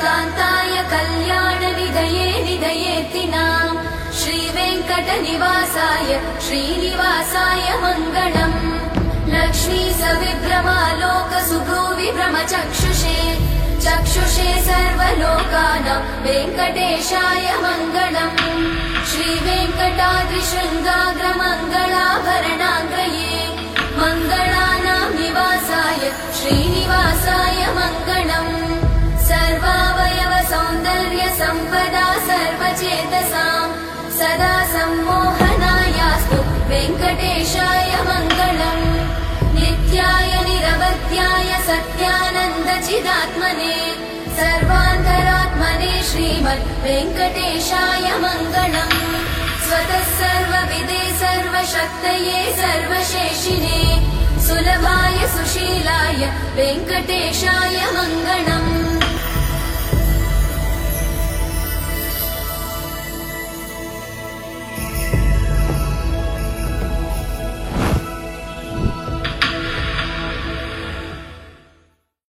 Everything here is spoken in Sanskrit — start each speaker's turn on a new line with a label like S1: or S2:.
S1: कान्ताय कल्याणनिधये निधयेतिनाम् श्रीवेङ्कटनिवासाय श्रीनिवासाय मङ्गलम् लक्ष्मी सविभ्रमालोकसुभ्रूविभ्रमचक्षुषे चक्षुषे सर्वलोकानां वेङ्कटेशाय मङ्गलम् श्रीवेङ्कटाद्रिशृङ्गाग्रमङ्गलाभरणाग्रये मङ्गलानां निवासाय श्रीनिवासाय मङ्गलम् सर्वावयव सौन्दर्य सम्पदा सर्वचेतसां सदा सम्मोहनायास्तु वेङ्कटेशाय मङ्गलम् नित्याय निरवध्याय सत्यानन्दचिदात्मने सर्वान्तरात्मने श्रीमद् वेङ्कटेशाय मङ्गलम् स्वतः सर्वविदे सर्वशक्तये सर्वशेषिने सुलभाय सुशीलाय वेङ्कटेशाय